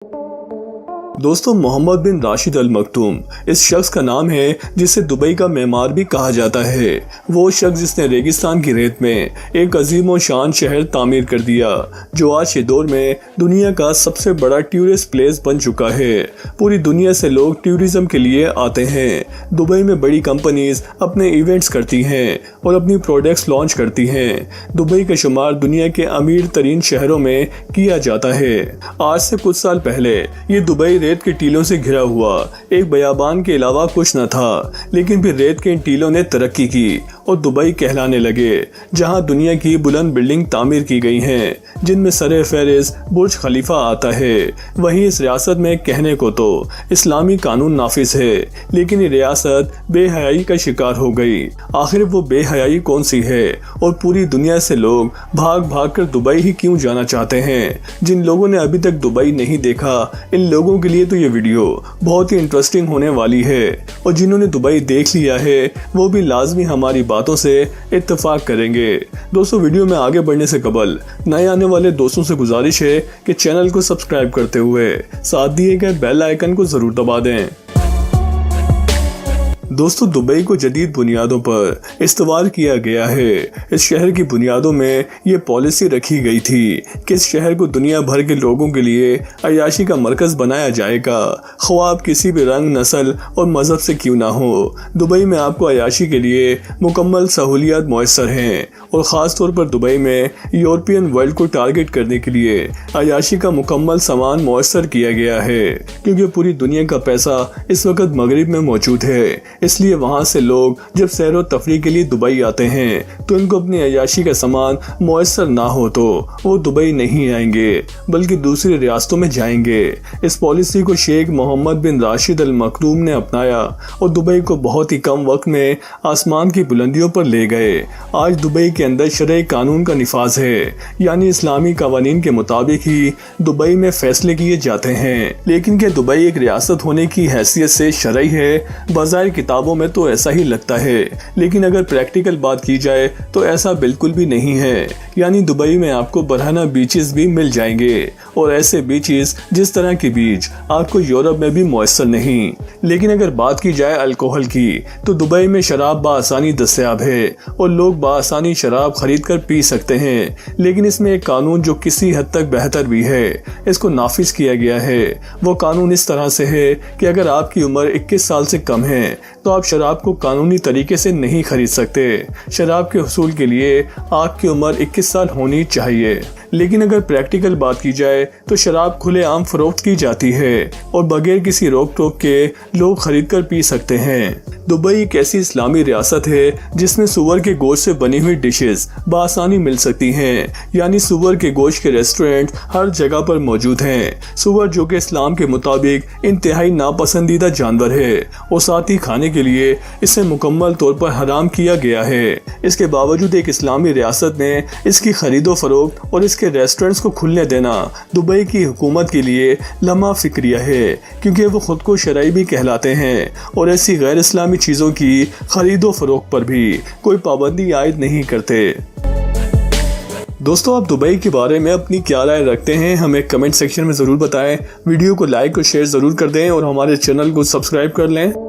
दोस्तों, मोहम्मद बिन राशिद अल मखदूम इस शख्स का नाम है जिसे दुबई का मेमार भी कहा जाता है। वो शख्स जिसने रेगिस्तान की रेत में एक अजीम और शान शहर तामीर कर दिया जो आज के दौर में दुनिया का सबसे बड़ा टूरिस्ट प्लेस बन चुका है। पूरी दुनिया से लोग टूरिज्म के लिए आते हैं। दुबई में बड़ी कंपनीज अपने इवेंट्स करती हैं और अपनी प्रोडक्ट्स लॉन्च करती हैं। दुबई का शुमार दुनिया के अमीर तरीन शहरों में किया जाता है। आज से कुछ साल पहले ये दुबई रेत के टीलों से घिरा हुआ एक बयाबान के अलावा कुछ न था, लेकिन फिर रेत के इन टीलों ने तरक्की की और दुबई कहलाने लगे, जहां दुनिया की बुलंद बिल्डिंग तामीर की गई हैं, जिनमें सरे फहरिस्त बुर्ज खलीफा आता है। वहीं इस रियासत में कहने को तो इस्लामी कानून नाफिज है, लेकिन ये रियासत बेहयाई का शिकार हो गई। आखिर वो बेहयाई कौन सी है और पूरी दुनिया से लोग भाग भाग कर दुबई ही क्यों जाना चाहते हैं? जिन लोगों ने अभी तक दुबई नहीं देखा, इन लोगों के लिए तो ये वीडियो बहुत ही इंटरेस्टिंग होने वाली है, और जिन्होंने दुबई देख लिया है वो भी लाजमी हमारी बातों से इत्तेफाक करेंगे। दोस्तों, वीडियो में आगे बढ़ने से कबल नए आने वाले दोस्तों से गुजारिश है कि चैनल को सब्सक्राइब करते हुए साथ दिए गए बेल आइकन को जरूर दबा दें। दोस्तों, दुबई को जदीद बुनियादों पर इस्तवार किया गया है। इस शहर की बुनियादों में ये पॉलिसी रखी गई थी कि इस शहर को दुनिया भर के लोगों के लिए अयाशी का मरकज बनाया जाएगा, ख्वाब किसी भी रंग, नस्ल और मजहब से क्यों ना हो। दुबई में आपको अयाशी के लिए मुकम्मल सहूलियात मुयस्सर हैं, और ख़ास तौर पर दुबई में यूरोपियन वर्ल्ड को टारगेट करने के लिए अयाशी का मुकम्मल सामान मुयस्सर किया गया है, क्योंकि पूरी दुनिया का पैसा इस वक्त मगरिब में मौजूद है। इसलिए वहाँ से लोग जब सैर व तफरीह के लिए दुबई आते हैं तो इनको अपनी अयाशी का सामान मुयस्सर ना हो तो वो दुबई नहीं आएंगे, बल्कि दूसरी रियासतों में जाएंगे। इस पॉलिसी को शेख मोहम्मद बिन राशिद अल मखदूम ने अपनाया और दुबई को बहुत ही कम वक्त में आसमान की बुलंदियों पर ले गए। आज दुबई के अंदर शरई कानून का निफाज है, यानी इस्लामी कवानीन के मुताबिक ही दुबई में फैसले किए जाते हैं। लेकिन क्या दुबई एक रियासत होने की हैसियत से शरई है? बज़ाहिर किताबों में तो ऐसा ही लगता है, लेकिन अगर प्रैक्टिकल बात की जाए तो ऐसा बिल्कुल भी नहीं है। यानी दुबई में आपको बरहना बीचेस भी मिल जाएंगे, और ऐसे बीचेस जिस तरह के बीच आपको यूरोप में भी मुयस्सर नहीं। लेकिन अगर बात की जाए अल्कोहल की, तो दुबई में शराब बाआसानी दस्तयाब है और लोग बाआसानी शराब खरीद कर पी सकते हैं। लेकिन इसमें एक कानून जो किसी हद तक बेहतर भी है, इसको नाफिज किया गया है। वो कानून इस तरह से है कि अगर आपकी उम्र 21 साल से कम है तो आप शराब को कानूनी तरीके से नहीं खरीद सकते। शराब के हुसूल के लिए आपकी उम्र 21 साल होनी चाहिए। लेकिन अगर प्रैक्टिकल बात की जाए तो शराब खुलेआम फरोख्त की जाती है और बगैर किसी रोक टोक के लोग खरीद कर पी सकते हैं। दुबई एक ऐसी इस्लामी रियासत है जिसमें सुअर के गोश्त से बनी हुई डिशेस बासानी मिल सकती हैं, यानी सुअर के गोश्त के रेस्टोरेंट हर जगह पर मौजूद हैं। सुअर जो कि इस्लाम के मुताबिक इंतहाई नापसंदीदा जानवर है और साथ ही खाने के लिए इसे मुकम्मल तौर पर हराम किया गया है। इसके बावजूद एक इस्लामी रियासत में इसकी खरीदो फरोख्त और इसके रेस्टोरेंट्स को खुलने देना दुबई की हुकूमत के लिए लम्हा फिक्रिया है, क्योंकि वो खुद को शरई भी कहलाते हैं और ऐसी गैर इस्लामी चीज़ों की खरीदो फरोख्त पर भी कोई पाबंदी आयद नहीं करते। दोस्तों, आप दुबई के बारे में अपनी क्या राय रखते हैं हमें कमेंट सेक्शन में ज़रूर बताएं। वीडियो को लाइक और शेयर ज़रूर कर दें और हमारे चैनल को सब्सक्राइब कर लें।